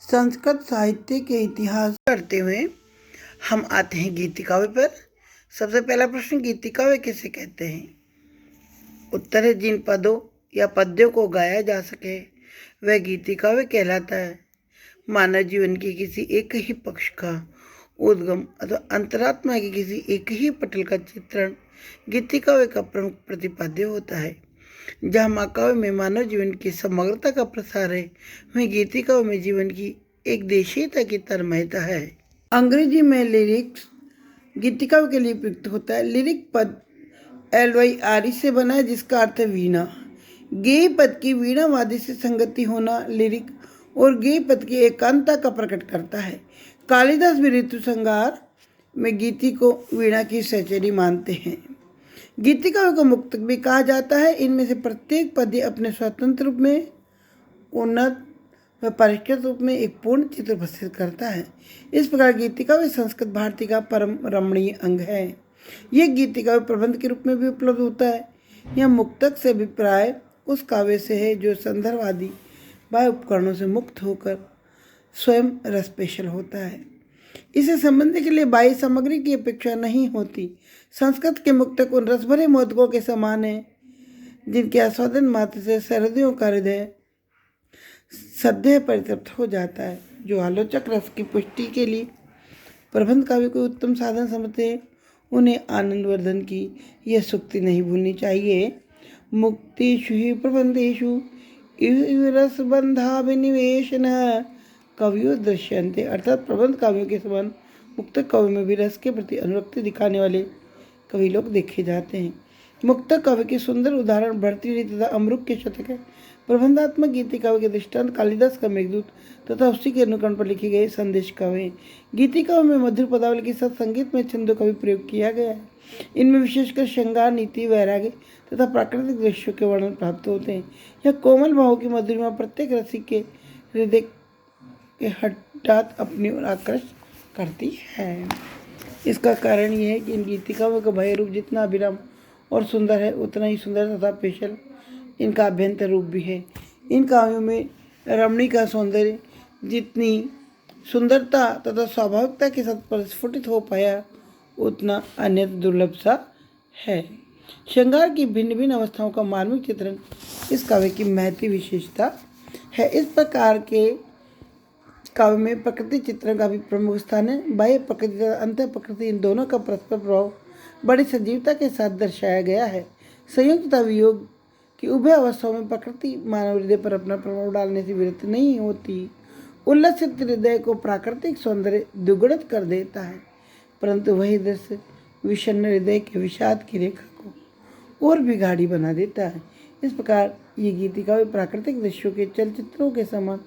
संस्कृत साहित्य के इतिहास करते हुए हम आते हैं गीति काव्य पर। सबसे पहला प्रश्न, गीति काव्य किसे कहते हैं? उत्तर है, जिन पदों या पद्यों को गाया जा सके वह गीति काव्य कहलाता है। मानव जीवन के किसी एक ही पक्ष का उद्गम अथवा अंतरात्मा के किसी एक ही पटल का चित्रण गीति काव्य का प्रमुख प्रतिपाद्य होता है। जहाँ महाकाव्य में मानव जीवन की समग्रता का प्रसार है, वहीं गीति काव्य में जीवन की एक देशीयता की तन्मयता है। अंग्रेजी में लिरिक्स गीति काव्य के लिए प्रयुक्त होता है। लिरिक पद LYRE से बना है, जिसका अर्थ है वीणा। गेय पद की वीणा वाद्य से संगति होना लिरिक और गेय पद की एकांतता का प्रकट करता है। कालिदास भी ऋतु संहार में गीति को वीणा की सहचरी मानते हैं। गीति काव्य को मुक्तक भी कहा जाता है। इनमें से प्रत्येक पद्य अपने स्वतंत्र रूप में उन्नत व परिष्कृत रूप में एक पूर्ण चित्र प्रस्तुत करता है। इस प्रकार गीति काव्य संस्कृत भारती का परम रमणीय अंग है। यह गीति काव्य प्रबंध के रूप में भी उपलब्ध होता है। यह मुक्तक से अभिप्राय उस काव्य से है जो संदर्भादि बाह्य उपकरणों से मुक्त होकर स्वयं रसपेशल होता है। इसे समझने के लिए बाह्य सामग्री की अपेक्षा नहीं होती। संस्कृत के मुक्तक उन रसभरे मोदकों के समान है जिनके आस्वादन मात्र से सर्दियों का हृदय सद्य परितृप्त हो जाता है। जो आलोचक रस की पुष्टि के लिए प्रबंध काव्य को उत्तम साधन समझते हैं, उन्हें आनंदवर्धन की यह सूक्ति नहीं भूलनी चाहिए। मुक्तिषु हि प्रबंधेषु इव रसबंधाभिनिवेशन कवियों दृश्यन्ते। अर्थात प्रबंध काव्यों के समान मुक्तक काव्य में भी रस के प्रति अनुरक्ति दिखाने वाले कवि लोग देखे जाते हैं। मुक्तक काव्य के सुंदर उदाहरण भर्तृहरि तथा अमरुक के शतक है। प्रबंधात्मक गीति काव्य के दृष्टांत कालिदास का मेघदूत तथा उसी के अनुकरण पर लिखे गए संदेश काव्य। गीति काव्य में मधुर पदावली के साथ संगीत में छंदों का भी प्रयोग किया गया है। इनमें विशेषकर श्रृंगार, नीति, वैराग्य तथा प्राकृतिक दृश्यों के वर्णन प्राप्त होते हैं। यह कोमल भावों की मधुरिमा प्रत्येक रसिक के हृदय के हठात अपनी ओर आकर्षित करती है। इसका कारण यह है कि इन गीति काव्यों का बाह्य रूप जितना अभिराम और सुंदर है, उतना ही सुंदर तथा पेशल इनका अभ्यंतर रूप भी है। इन काव्यों में रमणी का सौंदर्य जितनी सुंदरता तथा स्वाभाविकता के साथ प्रस्फुटित हो पाया, उतना अन्यत्र दुर्लभ सा है। श्रृंगार की भिन्न भिन्न अवस्थाओं का मार्मिक चित्रण इस काव्य की महती विशेषता है। इस प्रकार के काव्य में प्रकृति चित्रण का भी प्रमुख स्थान है। बाह्य प्रकृति तथा अंतः प्रकृति, इन दोनों का परस्पर प्रभाव बड़ी सजीवता के साथ दर्शाया गया है। संयोग तथा वियोग की उभय अवस्थाओं में प्रकृति मानव हृदय पर अपना प्रभाव डालने से विरत नहीं होती। उल्लसित हृदय को प्राकृतिक सौंदर्य दुगुणित कर देता है, परंतु वही दृश्य विषण्ण हृदय के विषाद की रेखा को और भी गाढ़ी बना देता है। इस प्रकार ये गीति काव्य प्राकृतिक दृश्यों के चलचित्रों के समान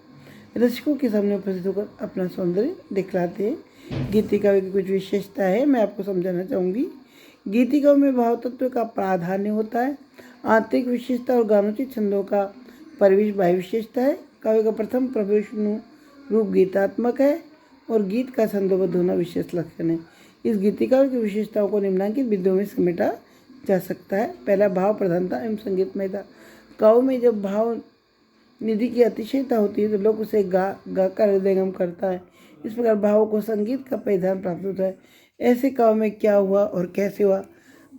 रसिकों के सामने उपस्थित होकर अपना सौंदर्य दिखलाते हैं। गीति काव्य की कुछ विशेषता है, मैं आपको समझाना चाहूँगी। गीति काव्य में भाव तत्व का प्राधान्य होता है। आंतरिक विशेषता और गानोचित छंदों का परिवेश बाह्य विशेषता है। काव्य का प्रथम प्रवेशनु रूप गीतात्मक है और गीत का छंदोबद्ध होना विशेष लक्षण है। इस गीति काव्य की विशेषताओं को निम्नलिखित बिंदुओं में समेटा जा सकता है। पहला, भाव प्रधानता एवं संगीतमयता। काव्य में जब भाव निधि की अतिशयता होती है तो लोग उसे गा कर हृदयंगम करता है। इस प्रकार भावों को संगीत का परिधान प्राप्त होता है। ऐसे काव्य में क्या हुआ और कैसे हुआ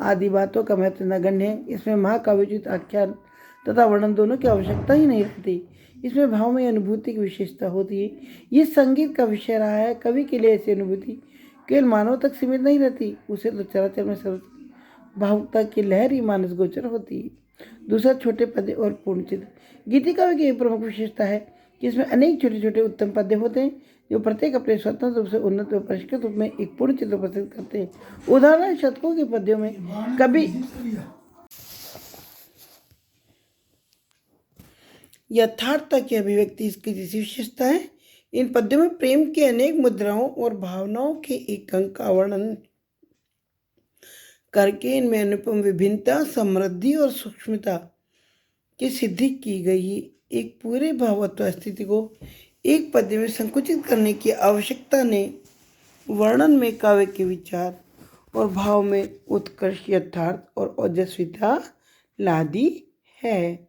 आदि बातों का महत्व नगण्य है। इसमें महाकाव्योचित आख्यान तथा वर्णन दोनों की आवश्यकता ही नहीं रहती। इसमें भाव में अनुभूति की विशेषता होती है। ये संगीत का विषय रहा है। कवि के लिए ऐसी अनुभूति केवल मानव तक सीमित नहीं रहती, उसे तो चराचर में सर्व भावुकता की लहर ही मानस गोचर होती है। दूसरा, छोटे पद्य और पूर्ण चित्र। गीति काव्य की एक प्रमुख विशेषता है कि इसमें अनेक छोटे छोटे उत्तम पद्य होते हैं जो प्रत्येक अपने स्वतंत्र रूप से उन्नत व परिष्कृत रूप में एक पूर्ण चित्र प्रस्तुत करते हैं। उदाहरण, शतकों के पद्यों में कवि यथार्थता की अभिव्यक्ति इसकी दूसरी विशेषता है। इन पद्यों में प्रेम की अनेक मुद्राओं और भावनाओं के एक अंक का वर्णन करके इनमें अनुपम विभिन्नता, समृद्धि और सूक्ष्मता की सिद्धि की गई है। एक पूरे भावत्व स्थिति को एक पद्य में संकुचित करने की आवश्यकता ने वर्णन में काव्य के विचार और भाव में उत्कर्ष, यथार्थ और ओजस्विता ला दी है।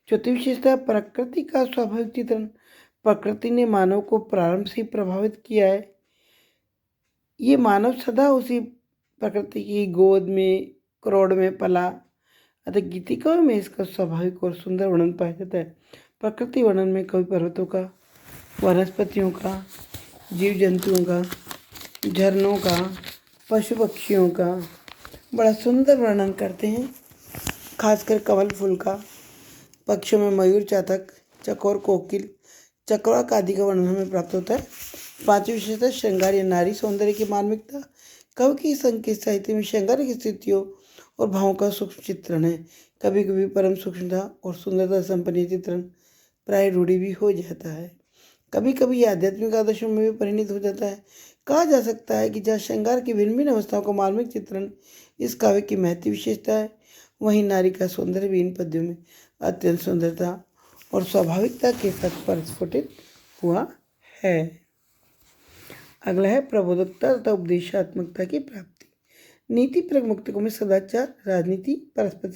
चौथी विशेषता, प्रकृति का स्वाभाविक चित्रण। प्रकृति ने मानव को प्रारंभ से प्रभावित किया है। ये मानव सदा उसी प्रकृति की गोद में क्रोड़ में पला, अतः गीतिकाओं में इसका स्वाभाविक और सुंदर वर्णन पाया जाता है। प्रकृति वर्णन में कवि पर्वतों का, वनस्पतियों का, जीव जंतुओं का, झरनों का, पशु पक्षियों का बड़ा सुंदर वर्णन करते हैं। खासकर कमल फूल का, पक्षियों में मयूर, चातक, चकोर, कोकिल, चक्रवाक आदि का वर्णन हमें प्राप्त होता है। पांचवी विशेषता श्रृंगार या नारी सौंदर्य की मार्मिकता। कवि की संकेत साहित्य में श्रृंगार की स्थितियों और भावों का सूक्ष्म चित्रण है। कभी कभी परम सूक्ष्मता और सुंदरता संपन्न चित्रण प्राय रूढ़ी भी हो जाता है। कभी कभी आध्यात्मिक आदर्शों में भी परिणित हो जाता है। कहा जा सकता है कि जहाँ श्रृंगार की भिन्न भिन्न अवस्थाओं का मार्मिक चित्रण इस काव्य की महती विशेषता है, वहीं नारी का सौंदर्य भी इन पद्यों में अत्यंत सुंदरता और स्वाभाविकता के साथ प्रस्फुटित हुआ है। अगला है प्रबोधकता तथा उपदेशात्मकता की प्राप्ति। नीति परक मुक्तकों में सदाचार, राजनीति, परस्पर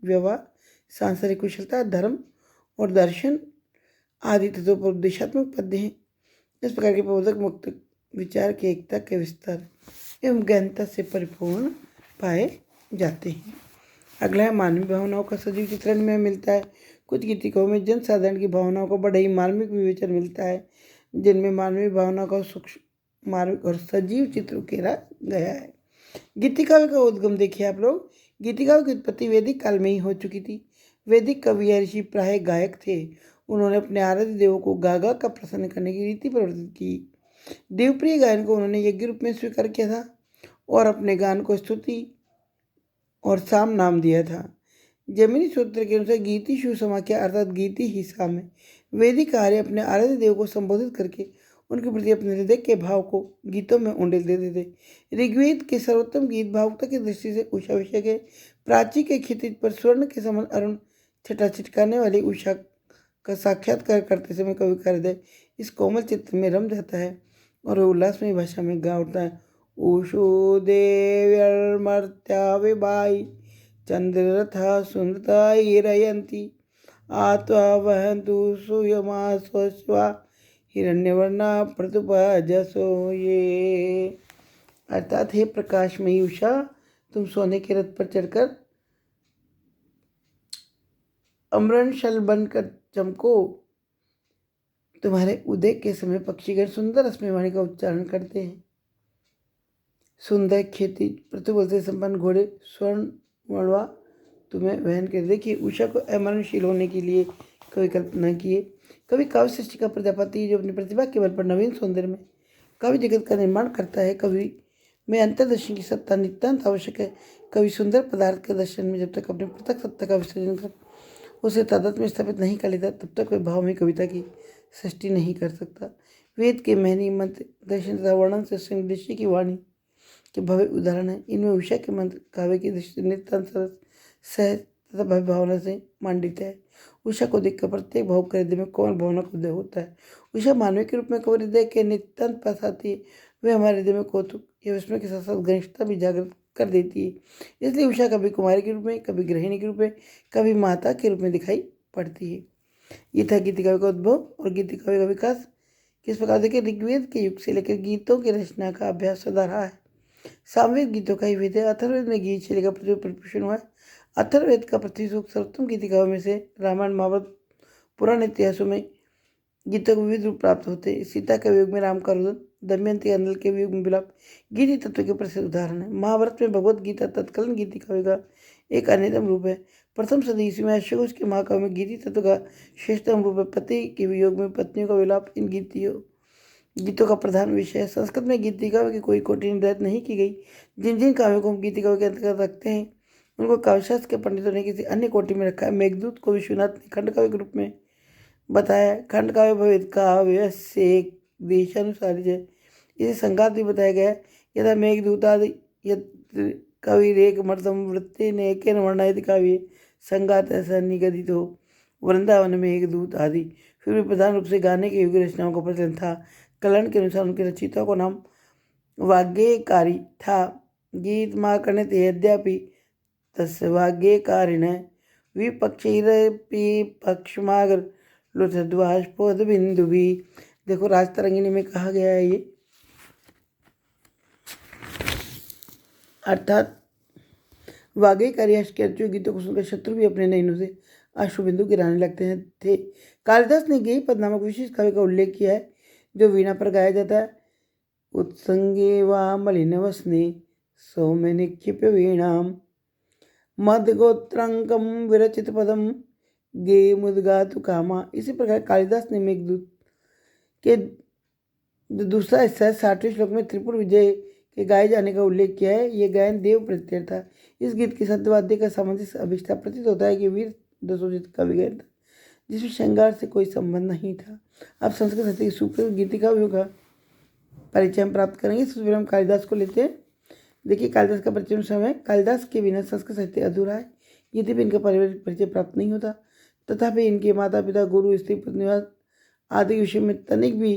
व्यवहार, सांसारिक कुशलता, धर्म और दर्शन आदि तत्वों पर उपदेशात्मक पद्य हैं। इस प्रकार के प्रबोधक मुक्त विचार की एकता के विस्तार एवं गहनता से परिपूर्ण पाए जाते हैं। अगला है मानवीय भावनाओं का सजीव चित्रण में मिलता है। कुछ गीतिकाओं में जन साधारण की भावनाओं का बड़ा ही मार्मिक विवेचन मिलता है, जिनमें मानवीय भावनाओं का सूक्ष्म, मार्मिक और सजीव चित्र उकेरा गया है। गीतिकाव्य का उद्गम देखिए आप लोग। गीतिकाव्य की उत्पत्ति वैदिक काल में ही हो चुकी थी। वैदिक कवि या ऋषि प्राय गायक थे। उन्होंने अपने आराध्य देवों को गा का प्रसन्न करने की रीति प्रवर्तित की। देवप्रिय गायन को उन्होंने यज्ञ रूप में स्वीकार किया था और अपने गान को स्तुति और साम नाम दिया था। जैमिनी सूत्र के अनुसार गीति शु समाख्या अर्थात गीति ही साम है। वैदिक आर्य अपने आराध्य देव को संबोधित करके उनके प्रति अपने हृदय के भाव को गीतों में उंडेल देते थे। ऋग्वेद के सर्वोत्तम गीत भावुकता की दृष्टि से उषा विषय के, प्राची के क्षितिज पर स्वर्ण के समान अरुण छटा छिटकाने वाली उषा का साक्षात्कार करते समय कवि का हृदय इस कोमल चित्र में रम जाता है और वह उल्लासमय भाषा में गा उठता है। उषो देव्यर्मर्त्या विबाई चंद्ररथा सुंदरतायरयन्ति आत्वा वहन्तु सूयमा स्वस्वा हिरण्यवर्णा प्रतुपजसो ये। अर्थात हे प्रकाशमयी उषा, तुम सोने के रथ पर चढ़कर अमृतशल बनकर चमको। तुम्हारे उदय के समय पक्षीगण सुंदर रश्मि वाणी का उच्चारण करते हैं। सुंदर खेती प्रतिबल से संपन्न घोड़े स्वर्ण वर्णवा तुम्हें वहन कर। देखिए, उषा को अमरणशील होने के लिए कवि कल्पना किए। कवि काव्य सृष्टि का प्रजापति जो अपनी प्रतिभा के बल पर नवीन सौंदर्य में काव्य जगत का निर्माण करता है। कवि में अंतर्दर्शन की सत्ता नितांत आवश्यक है। कवि सुंदर पदार्थ के दर्शन में जब तक अपनी पृथक सत्ता का विसर्जन कर उसे तादाद में स्थापित नहीं कर लेता, तब तक वह भाव में कविता की सृष्टि नहीं कर सकता। वेद के महनी मंत्र, दर्शन तथा वर्णन से संदेशी की वाणी के भव्य उदाहरण है। इनमें उषा के मंत्र काव्य की दृष्टि से नितांत सरस, सहज तथा भव्य भावना से मंडित है। उषा को देखकर प्रत्येक भाव के हृदय में कोमल भावना का उदय होता है। उषा मानव के रूप में कवि हृदय के नितांत पास आती है। वे हमारे हृदय में कौतुक या विस्मय के साथ साथ घनिष्ठता भी जागृत कर देती है। इसलिए उषा कभी कुमारी के रूप में, कभी गृहिणी के रूप में, कभी माता के रूप में दिखाई पड़ती है। ये था गीतिकाव्य का उद्भव और गीतिकाव्य का विकास किस प्रकार। देखिए, ऋग्वेद के युग से लेकर गीतों की रचना का अभ्यास सदा रहा है। सामवेद गीतों का ही वेद है। अथर्ववेद में गीत शैली का परिपोषण हुआ है। अथर्ववेद का पृथ्वी सूक्त सर्वोत्तम गीतिकाव्यों में से रामायण, महाभारत, पुराण इतिहासों में गीतों को विविध रूप प्राप्त होते हैं। सीता के वियोग में राम का रुदन, दमयंती अंधल के वियोग में विलाप गीति तत्व के प्रसिद्ध उदाहरण है। महाभारत में भगवत गीता तत्कालीन गीतिकाव्य का एक अन्यतम रूप है। प्रथम सदी ईस्वी में अश्वघोष के महाकाव्य में गीति तत्व का श्रेष्ठतम रूप है। पति के वियोग में पत्नियों का विलाप इन गीतों का प्रधान विषय है। संस्कृत में गीतिकाव्य की कोई कोटि निर्धारित नहीं की गई। जिन जिन काव्यों को हम गीतिकाव्य के अंतर्गत रखते हैं उनको काव्यशास्त्र के पंडितों ने किसी अन्य कोटि में रखा है। मेघदूत को विश्वनाथ ने खंड काव्य के रूप में बताया। खंड काव्य भवेद काव्य से देशानुसार है। इसे संघात भी बताया गया है। यथा मेघदूतादि कवि रेख मर्दम वृत्ति ने के वर्णयति काव्य संघात ऐसा निगदित हो। वृंदावन में एक दूत आदि फिर भी प्रधान रूप से गाने के युग रचनाओं का प्रचलन था। कलन के अनुसार उनके रचयिता को नाम वाग्यकारी था। गीत माकर्णित यद्यपि तस्य वाग्यकारिण विपक्षैरपि पक्षमागर लोचद्वाष्पोद बिंदु भी। देखो राजतरंगिणी में कहा गया है ये, अर्थात वाग्यकारी यश के अर्जुन गीतों को सुनकर शत्रु भी अपने नयनों से अश्रुबिंदु गिराने लगते हैं थे। कालिदास ने गेय पद नामक विशेष काव्य का उल्लेख किया है जो वीणा पर गाया जाता है। उत्संगे वा मलिन वसने सौम्य निक्षिप्य वीणाम मदगोत्रंकम विरचित पदम गे मुदगातु कामा। इसी प्रकार कालिदास ने मेघदूत के दूसरा हिस्सा 60वें श्लोक में त्रिपुर विजय के गाए जाने का उल्लेख किया है। यह गायन देव प्रत्यय था। इस गीत के सत्यवाद्य का सामंजस्य अभिष्टा प्रतीत होता है कि वीर दसोजित कवि गायन था जिसमें श्रृंगार से कोई संबंध नहीं था। अब संस्कृत साहित्य की सुप्रसिद्ध गीतिकाव्यों का परिचय हम प्राप्त करेंगे। सबसे पहले हम कालिदास को लेते हैं। देखिए कालिदास का परिचय समय, कालिदास के बिना संस्कृत साहित्य अधूरा है। यद्यपि इनका पारिवारिक परिचय प्राप्त नहीं होता, तथापि इनके माता पिता, गुरु, स्त्री, पत्नीवाद आदि विषय में तनिक भी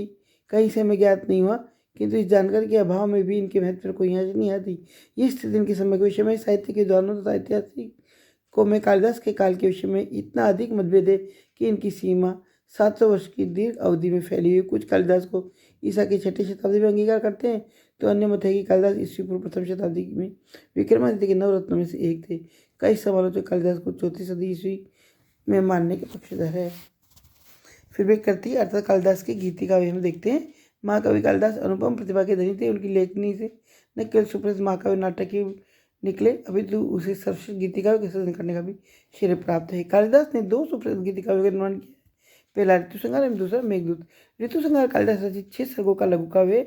कहीं से हमें ज्ञात नहीं हुआ, किंतु इस जानकारी के अभाव में भी इनके महत्व पर कोई आँच नहीं आती। ये स्थिति इनके समय के विषय में साहित्य के विद्वानों तथा ऐतिहासिकों में कालिदास के काल के विषय में इतना अधिक मतभेद है कि इनकी सीमा 700 वर्ष की दीर्घ अवधि में फैली हुई। कुछ कालिदास को ईसा की 6ठी शताब्दी में अंगीकार करते हैं, तो अन्य मत है कि कालिदास ईस्वी पूर्व प्रथम शताब्दी में विक्रमादित्य के नवरत्नों में से एक थे। कई समालोचक कालिदास को 4वीं सदी ईस्वी में मानने के पक्षधर है। फिर भी करती है अर्थात कालिदास की गीतिकाव्य हम देखते हैं। महाकवि कालिदास अनुपम प्रतिभा के धनी थे। उनकी लेखनी से न केवल सुप्रसिद्ध महाकाव्य नाटक ही निकले, अभी तो उसे सर्वश्रेष्ठ गीतिकाव्य के सृजन करने का भी श्रेय प्राप्त है। कालिदास ने 2 सुप्रसिद्ध गीतिकाव्यों का निर्माण किया। पहला ऋतु संहार एवं दूसरा मेघदूत। ऋतु संहार कालिदास रचित 6 सर्गों का लघु काव्य है,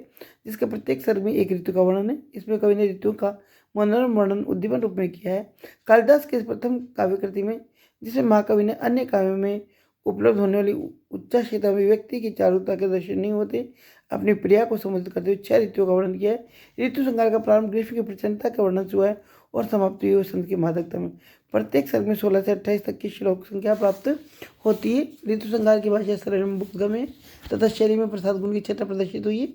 जिसके प्रत्येक सर्ग में एक ऋतु का वर्णन है। इसमें कवि ने ऋतुओं का मनोरम वर्णन उद्दीपन रूप में किया है। कालिदास के प्रथम काव्य कृति में, जिसमें महाकवि ने अन्य काव्यों में उपलब्ध होने वाली उच्चाशित अभिव्यक्ति की चारुता के दर्शन नहीं होते, अपनी प्रिया को संबोधित करते हुए 6 ऋतुओं का वर्णन किया है। ऋतु संहार का प्रारंभ ग्रीष्म की प्रचंडता का वर्णन हुआ है और समाप्ति हुई वसंत की मादकता में। प्रत्येक सर्ग में 16 से 28 तक की श्लोक संख्या प्राप्त होती है। ऋतु संहार की भाषा सरल एवं बुद्धगम है तथा शैली में प्रसाद गुण की छटा प्रदर्शित हुई है।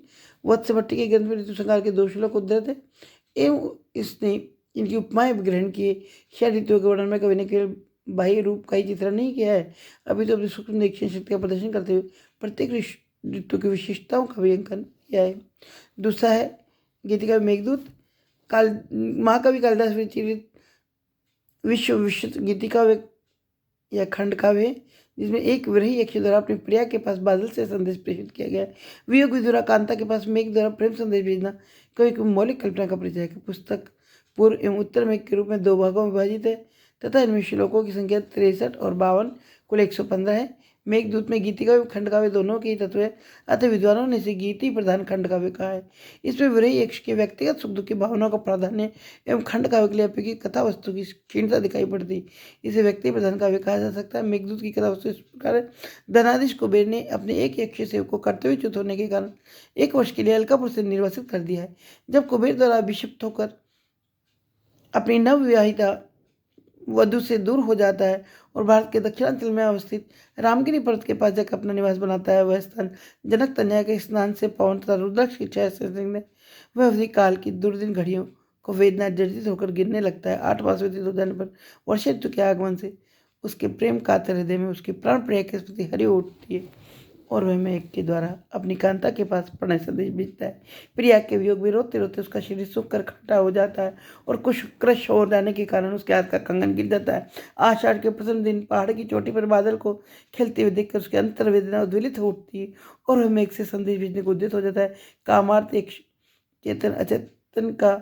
वत्स भट्टी के ग्रंथ में ऋतु संहार के 2 श्लोक उद्धृत है एवं इसने इनकी उपमाएं ग्रहण किए। 6 ऋतुओं के वर्णन में कवि ने केवल बाह्य रूप का ही चित्रण नहीं किया है, अभी तो अपनी सूक्ष्म निरीक्षण शक्ति का प्रदर्शन करते हुए प्रत्येक ऋतु की विशेषताओं का भी अंकन किया है। दूसरा है गीतिका मेघदूत। महाकवि कालिदास विरचित विश्व विश्व गीतिकाव्य या खंड काव्य है, जिसमें एक विरही यक्ष द्वारा अपनी प्रिया के पास बादल से संदेश प्रेषित किया गया है। वियोग विधुरा कांता के पास मेघ द्वारा प्रेम संदेश भेजना कवि की मौलिक कल्पना का परिचय है। पुस्तक पूर्व एवं उत्तर मेघ के रूप में 2 भागों में विभाजित है तथा इनमें श्लोकों की संख्या 63 और 52 कुल 115 है। मेघदूत में गीतिकाव्य खंड काव्य दोनों के ही तत्व है, अतः विद्वानों ने इसे गीति प्रधान खंड काव्य कहा है। इसमें विरही यक्ष के व्यक्तिगत सुख दुख की भावनाओं का प्राधान्य एवं खंड काव्य के लिए अपेक्षित कथा वस्तु की क्षीणता दिखाई पड़ती, इसे व्यक्ति प्रधान काव्य कहा जा सकता है। मेघदूत की कथा वस्तु इस प्रकार है। धनाधीश कुबेर ने अपने एक यक्ष सेवक को कर्तव्यच्युत होने के कारण 1 वर्ष के लिए अलकापुर से निर्वासित कर दिया है। जब कुबेर द्वारा अभिषिक्त होकर अपनी नवविवाहिता वधु से दूर हो जाता है और भारत के दक्षिणांचल में अवस्थित रामगिरी पर्वत के पास जाकर अपना निवास बनाता है। वह स्थान जनक कन्या के स्नान से पवन तथा रुद्राक्ष की छाया से वह अवधि काल की दुर्दिन घड़ियों को वेदना जर्जित होकर गिरने लगता है। 8 मास व्यतीत हो जाने पर वर्षा ऋतु के आगमन से उसके प्रेम कातर हृदय में उसके प्राण प्रिय के प्रति हरि उठती है और वह मेघ के द्वारा अपनी कांता के पास प्रणय संदेश भेजता है। प्रिया के वियोग में रोते रोते उसका शरीर सूख कर खट्टा हो जाता है और कुछ क्रश हो जाने के कारण उसके हाथ का कंगन गिर जाता है। आषाढ़ के प्रथम दिन पहाड़ की चोटी पर बादल को खेलते हुए देखकर उसके अंतर वेदना उद्वेलित हो उठती है और वह मेघ से संदेश भेजने को उद्यत हो जाता है। कामार्थ एक चेतन अचेतन का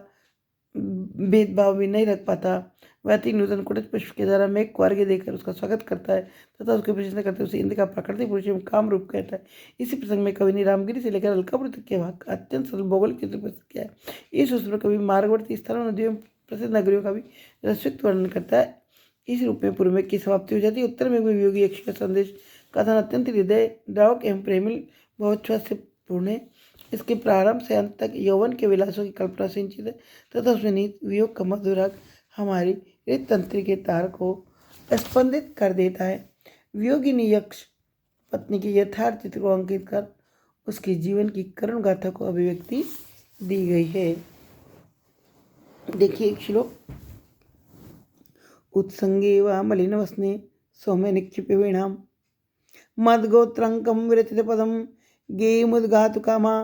भेदभाव भी नहीं रख पाता। वह 3 नूतन कुटित पुष्प के द्वारा मेघ को अर्घ्य देकर उसका स्वागत करता है तथा उसकी प्रशंसा करते उसे इंद्र का प्राकृतिक पुरुष एवं काम रूप कहता है। इसी प्रसंग में कवि ने रामगिरी से लेकर अलकापुर तक के भाग का अत्यंत सरल भौगोलिक चित्र प्रस्तुत किया है। इस उसमें कवि मार्गवर्ती स्थलों, नदियों, प्रसिद्ध नगरियों का भी रसयुक्त वर्णन करता है। इस रूप में पूर्व मेघ की समाप्ति हो जाती है। उत्तर में वियोगी यक्ष का संदेश कथन अत्यंत हृदय द्रावक एवं प्रेमिल बहुत से पूर्ण है। इसके प्रारंभ से अंत तक यौवन के विलासों की कल्पना सिंचित है तथा उसमें निहित वियोग का मधुराग हमारी हृदयतंत्र के तार को स्पंदित कर देता है। वियोगिनी यक्ष पत्नी के यथार्थ चित्र को अंकित कर उसके जीवन की करुण गाथा को अभिव्यक्ति दी गई है। देखिए एक श्लोक। उत्संगे वा मलिन वसने सौम्य निक्षिप्य वीणाम मद्गोत्रंकम विरचित पदम गेमुद्घातु कामा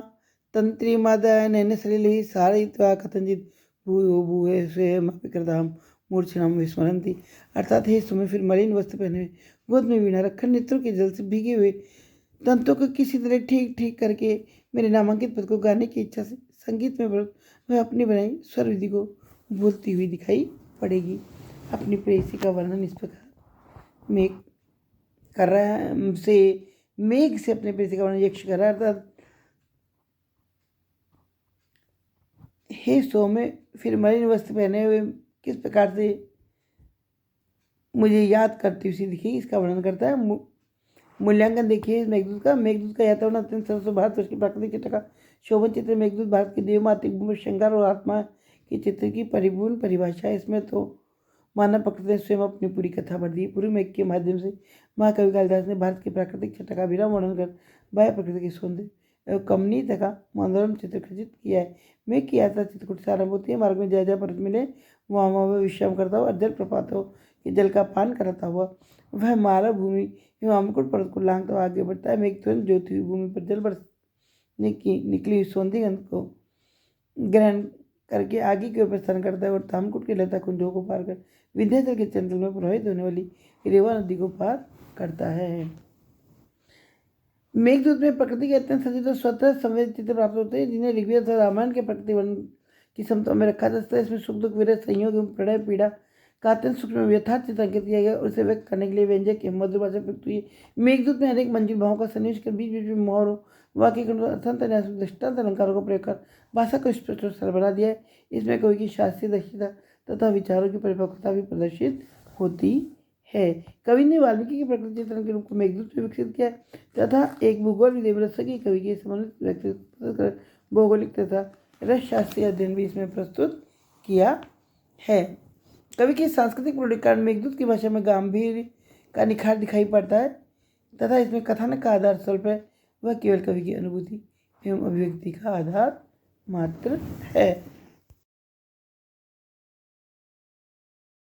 तंत्री मद नैन सलिली सारयित्वा कथंजित भूयो भूये स्वयमपि कृताम मूर्छिणाम विस्मरंती। अर्थात हे सुमे फिर मलिन वस्त्र पहने हुए, गोद में वीणा रखकर, नेत्रों के जल से भीगे हुए तंतों को किसी तरह ठीक ठीक करके मेरे नामांकित पद को गाने की इच्छा से संगीत में वह अपनी बनाई स्वर विधि को बोलती हुई दिखाई पड़ेगी। अपनी प्रेयसी का वर्णन इस प्रकार मेघ कर रहा है मेघ से अपने प्रेयसी का वर्णन यक्ष कर रहा है। अर्थात हे सौम्य फिर मलिन वस्त्र पहने हुए किस प्रकार से मुझे याद करती हुई दिखी, इसका वर्णन करता है। मूल्यांकन देखिए मेघदूत का यात्रावन अत्यंत सरस भारत वर्ष की प्राकृतिक चित्र का शोभन चित्र। मेघदूत भारत की देवमातिक भूमि श्रृंगार और आत्मा के चित्र की परिपूर्ण परिभाषा है। इसमें तो मानव प्रकृति ने स्वयं अपनी पूरी कथा भर दी। पूर्व मेघ के माध्यम से महाकवि कालिदास ने भारत की प्राकृतिक चित्र का विराम वर्णन कर बाह्य प्रकृति के सौंदर्य एवं कमनीय तथा मनोरम चित्र खचित किया है। मेघ की यात्रा चित्रकूट से आरंभ होती है। मार्ग में जय जय पर्वत मिले, वहाँ वह विश्राम करता हुआ जल प्रपातों के जल का पान कराता हुआ वह माला भूमि हिमामकुट पर्वत को लांघता हुआ आगे बढ़ता है। मेघ तुरंत ज्योति हुई भूमि पर जल बरसने की निकली हुई सौंधी गंध को ग्रहण करके आगे की ओर प्रस्थान करता है और तामकुट के लता कुंजों को पार कर विंध्याचल के चंचल में प्रवाहित होने वाली रेवा नदी को पार करता है। मेघदूत में प्रकृति के अत्यंत सचित और स्वतः संवेद चित्र प्राप्त होते हैं, जिन्हें ऋग्वेद और रामायण के प्रकृति वर्णन की क्षमता में रखा जा सकता है। इसमें सुख दुख विरह संयोग एवं प्रणय पीड़ा का अत्यंत सूक्ष्म यथार्थ चित्र अंकित किया गया और उसे व्यक्त करने के लिए व्यंजक एवं मधुर भाषा प्रयुक्त हुई है। मेघदूत में अनेक मंजिल भावों का सन्निवेश कर बीच बीच में मोहरों वाक्य के अर्थांत दृष्टांत अलंकारों का प्रयोग कर भाषा को स्पष्ट और सरल बना दिया है। इसमें कवि की शास्त्रीय दक्षता तथा विचारों की परिपक्वता भी प्रदर्शित होती है। कवि ने वाल्मीकि के प्रकृति चित्रण के रूप को मेघदूत में विकसित किया तथा एक भूगोल विदेवरस की कवि के समन्वित व्यक्तित्व कर भौगोलिक तथा रस शास्त्रीय अध्ययन भी इसमें प्रस्तुत किया है। कवि के सांस्कृतिक प्रौढ़ कारण मेघदूत की भाषा में गांधीर्य का निखार दिखाई पड़ता है तथा इसमें कथानक का आधार स्वल्प है, वह केवल कवि की अनुभूति एवं अभिव्यक्ति का आधार मात्र है।